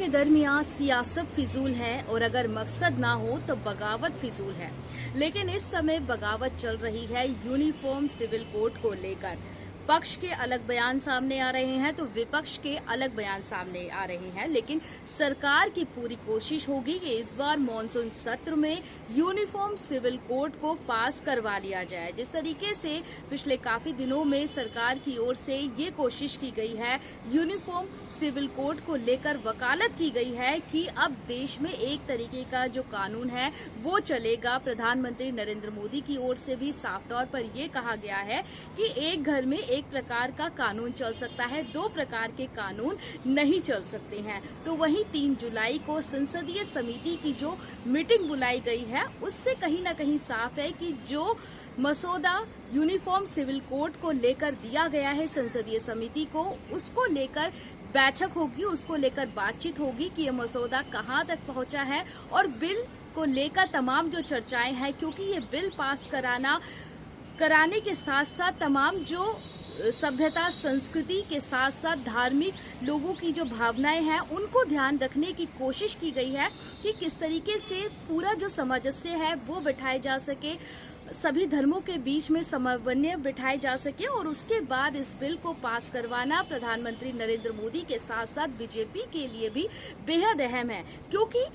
दरमियान सियासत फिजूल है और अगर मकसद ना हो तो बगावत फिजूल है। लेकिन इस समय बगावत चल रही है यूनिफॉर्म सिविल कोड को लेकर। पक्ष के अलग बयान सामने आ रहे हैं तो विपक्ष के अलग बयान सामने आ रहे हैं, लेकिन सरकार की पूरी कोशिश होगी कि इस बार मॉनसून सत्र में यूनिफॉर्म सिविल कोड को पास करवा लिया जाए। जिस तरीके से पिछले काफी दिनों में सरकार की ओर से ये कोशिश की गई है, यूनिफॉर्म सिविल कोड को लेकर वकालत की गई है कि अब देश में एक तरीके का जो कानून है वो चलेगा। प्रधानमंत्री नरेंद्र मोदी की ओर से भी साफ तौर पर यह कहा गया है कि एक घर में एक प्रकार का कानून चल सकता है, दो प्रकार के कानून नहीं चल सकते हैं। तो वहीं 3 जुलाई को संसदीय समिति की जो मीटिंग बुलाई गई है उससे कहीं ना कहीं साफ है कि जो मसौदा यूनिफॉर्म सिविल कोड को लेकर दिया गया है संसदीय समिति को, उसको लेकर बैठक होगी, उसको लेकर बातचीत होगी कि यह मसौदा कहां तक पहुंचा है और बिल को लेकर तमाम जो चर्चाएं हैं, क्योंकि ये बिल पास कराने के साथ साथ तमाम जो सभ्यता संस्कृति के साथ साथ धार्मिक लोगों की जो भावनाएं हैं उनको ध्यान रखने की कोशिश की गई है कि किस तरीके से पूरा जो सामंजस्य है वो बिठाए जा सके, सभी धर्मों के बीच में समन्वय बिठाए जा सके और उसके बाद इस बिल को पास करवाना प्रधानमंत्री नरेंद्र मोदी के साथ साथ बीजेपी के लिए भी बेहद अहम है। क्योंकि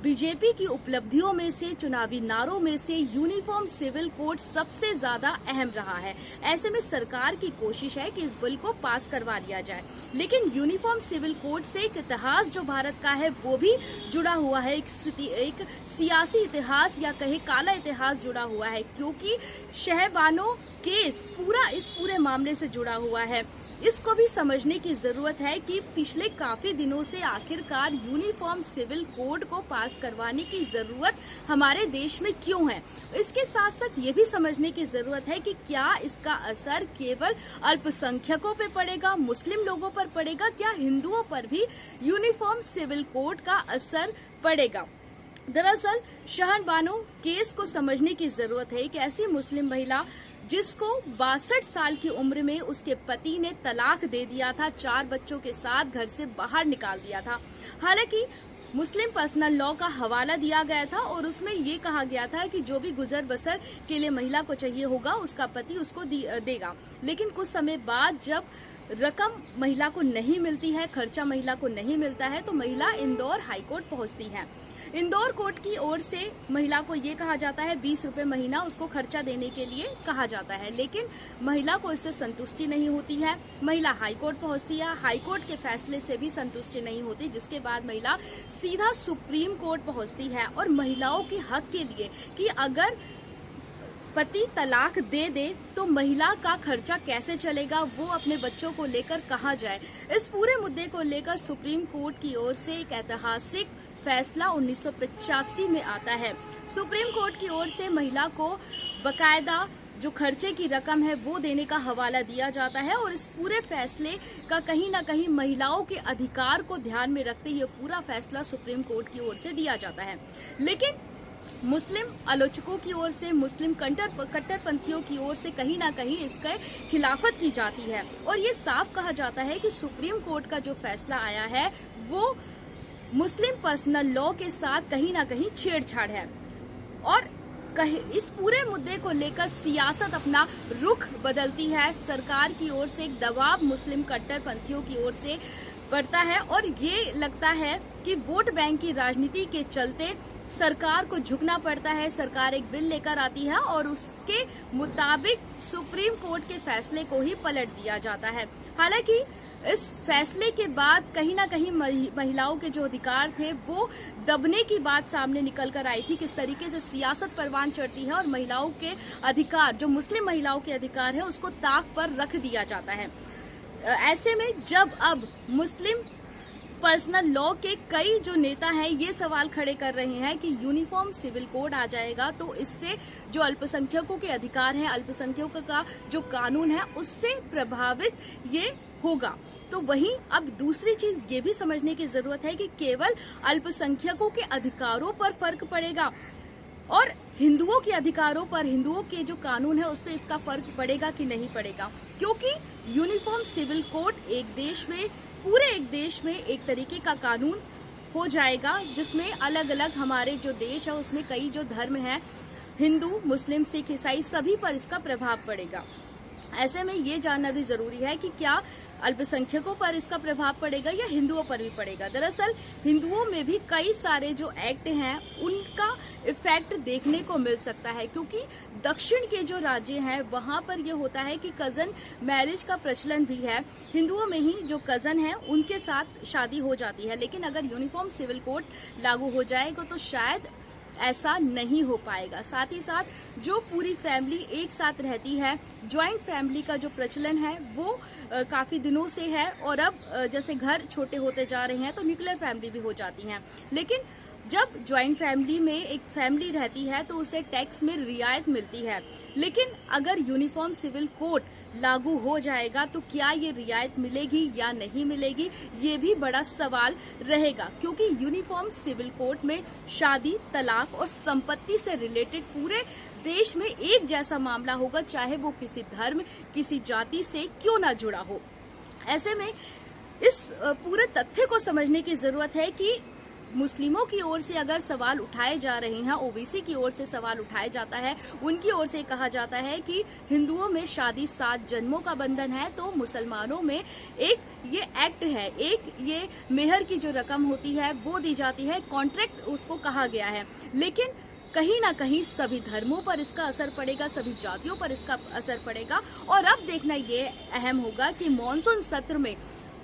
बीजेपी की उपलब्धियों में से, चुनावी नारों में से यूनिफॉर्म सिविल कोड सबसे ज्यादा अहम रहा है। ऐसे में सरकार की कोशिश है कि इस बिल को पास करवा लिया जाए, लेकिन यूनिफॉर्म सिविल कोड से एक इतिहास जो भारत का है वो भी जुड़ा हुआ है, एक सियासी इतिहास या कहे काला इतिहास जुड़ा हुआ है, क्योंकि शहबानो केस इस पूरे मामले से जुड़ा हुआ है। इसको भी समझने की जरूरत है कि पिछले काफी दिनों से आखिरकार यूनिफॉर्म सिविल कोड को पास करवाने की जरूरत हमारे देश में क्यों है। इसके साथ साथ ये भी समझने की जरूरत है कि क्या इसका असर केवल अल्पसंख्यकों पे पड़ेगा, मुस्लिम लोगों पर पड़ेगा, क्या हिंदुओं पर भी यूनिफॉर्म सिविल कोड का असर पड़ेगा। दरअसल शहबानो केस को समझने की जरूरत है कि ऐसी मुस्लिम महिला जिसको 62 साल की उम्र में उसके पति ने तलाक दे दिया था, 4 बच्चों के साथ घर से बाहर निकाल दिया था। हालांकि मुस्लिम पर्सनल लॉ का हवाला दिया गया था और उसमें ये कहा गया था कि जो भी गुजर बसर के लिए महिला को चाहिए होगा उसका पति उसको देगा। लेकिन कुछ समय बाद जब रकम महिला को नहीं मिलती है, खर्चा महिला को नहीं मिलता है, तो महिला इंदौर हाईकोर्ट पहुंचती है। इंदौर कोर्ट की ओर से महिला को ये कहा जाता है 20 रुपए महीना उसको खर्चा देने के लिए कहा जाता है, लेकिन महिला को इससे संतुष्टि नहीं होती है। महिला हाईकोर्ट पहुंचती है, हाईकोर्ट के फैसले से भी संतुष्टि नहीं होती, जिसके बाद महिला सीधा सुप्रीम कोर्ट पहुंचती है और महिलाओं के हक के लिए कि अगर पति तलाक दे दे तो महिला का खर्चा कैसे चलेगा, वो अपने बच्चों को लेकर कहाँ जाए। इस पूरे मुद्दे को लेकर सुप्रीम कोर्ट की ओर से एक ऐतिहासिक फैसला 1985 में आता है। सुप्रीम कोर्ट की ओर से महिला को बकायदा जो खर्चे की रकम है वो देने का हवाला दिया जाता है और इस पूरे फैसले का कहीं ना कहीं महिलाओं के अधिकार को ध्यान में रखते हुए पूरा फैसला सुप्रीम कोर्ट की ओर से दिया जाता है। लेकिन मुस्लिम आलोचकों की ओर से, मुस्लिम कट्टरपंथियों की ओर से कहीं ना कहीं इसके खिलाफत की जाती है और ये साफ कहा जाता है कि सुप्रीम कोर्ट का जो फैसला आया है वो मुस्लिम पर्सनल लॉ के साथ कहीं ना कहीं छेड़छाड़ है और इस पूरे मुद्दे को लेकर सियासत अपना रुख बदलती है। सरकार की ओर से एक दबाव मुस्लिम कट्टरपंथियों की ओर से बढ़ता है और ये लगता है कि वोट बैंक की राजनीति के चलते सरकार को झुकना पड़ता है। सरकार एक बिल लेकर आती है और उसके मुताबिक सुप्रीम कोर्ट के फैसले को ही पलट दिया जाता है। हालांकि इस फैसले के बाद कहीं ना कहीं महिलाओं के जो अधिकार थे वो दबने की बात सामने निकल कर आई थी। किस तरीके से सियासत परवान चढ़ती है और महिलाओं के अधिकार, जो मुस्लिम महिलाओं के अधिकार है, उसको ताक पर रख दिया जाता है। ऐसे में जब अब मुस्लिम पर्सनल लॉ के कई जो नेता हैं ये सवाल खड़े कर रहे हैं कि यूनिफॉर्म सिविल कोड आ जाएगा तो इससे जो अल्पसंख्यकों के अधिकार हैं, अल्पसंख्यकों का जो कानून है उससे प्रभावित ये होगा। तो वहीं अब दूसरी चीज ये भी समझने की जरूरत है कि केवल अल्पसंख्यकों के अधिकारों पर फर्क पड़ेगा और हिंदुओं के अधिकारों पर, हिंदुओं के जो कानून है उस पर इसका फर्क पड़ेगा कि नहीं पड़ेगा, क्योंकि यूनिफॉर्म सिविल कोड पूरे एक देश में एक तरीके का कानून हो जाएगा, जिसमें अलग अलग हमारे जो देश है उसमें कई जो धर्म है, हिंदू, मुस्लिम, सिख, ईसाई, सभी पर इसका प्रभाव पड़ेगा। ऐसे में ये जानना भी जरूरी है कि क्या अल्पसंख्यकों पर इसका प्रभाव पड़ेगा या हिंदुओं पर भी पड़ेगा। दरअसल हिंदुओं में भी कई सारे जो एक्ट हैं उनका इफेक्ट देखने को मिल सकता है, क्योंकि दक्षिण के जो राज्य हैं वहां पर यह होता है कि कजन मैरिज का प्रचलन भी है। हिंदुओं में ही जो कजन है उनके साथ शादी हो जाती है, लेकिन अगर यूनिफॉर्म सिविल कोड लागू हो जाएगा तो शायद ऐसा नहीं हो पाएगा। साथ ही साथ जो पूरी फैमिली एक साथ रहती है, ज्वाइंट फैमिली का जो प्रचलन है वो काफी दिनों से है, और अब जैसे घर छोटे होते जा रहे हैं तो न्यूक्लियर फैमिली भी हो जाती हैं। लेकिन जब ज्वाइंट फैमिली में एक फैमिली रहती है तो उसे टैक्स में रियायत मिलती है, लेकिन अगर यूनिफॉर्म सिविल कोड लागू हो जाएगा तो क्या ये रियायत मिलेगी या नहीं मिलेगी, ये भी बड़ा सवाल रहेगा, क्योंकि यूनिफॉर्म सिविल कोड में शादी, तलाक और संपत्ति से रिलेटेड पूरे देश में एक जैसा मामला होगा, चाहे वो किसी धर्म, किसी जाति से क्यों ना जुड़ा हो। ऐसे में इस पूरे तथ्य को समझने की जरूरत है कि मुस्लिमों की ओर से अगर सवाल उठाए जा रहे हैं, ओबीसी की ओर से सवाल उठाया जाता है, उनकी ओर से कहा जाता है कि हिंदुओं में शादी 7 जन्मों का बंधन है, तो मुसलमानों में एक ये एक्ट है, एक ये मेहर की जो रकम होती है वो दी जाती है, कॉन्ट्रैक्ट उसको कहा गया है। लेकिन कहीं ना कहीं सभी धर्मों पर इसका असर पड़ेगा, सभी जातियों पर इसका असर पड़ेगा। और अब देखना ये अहम होगा कि मॉनसून सत्र में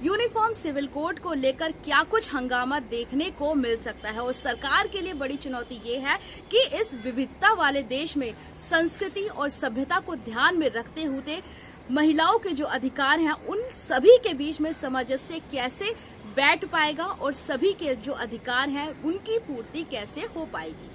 यूनिफॉर्म सिविल कोड को लेकर क्या कुछ हंगामा देखने को मिल सकता है। और सरकार के लिए बड़ी चुनौती ये है कि इस विविधता वाले देश में संस्कृति और सभ्यता को ध्यान में रखते हुए महिलाओं के जो अधिकार हैं उन सभी के बीच में सामंजस्य कैसे बैठ पाएगा और सभी के जो अधिकार हैं उनकी पूर्ति कैसे हो पाएगी।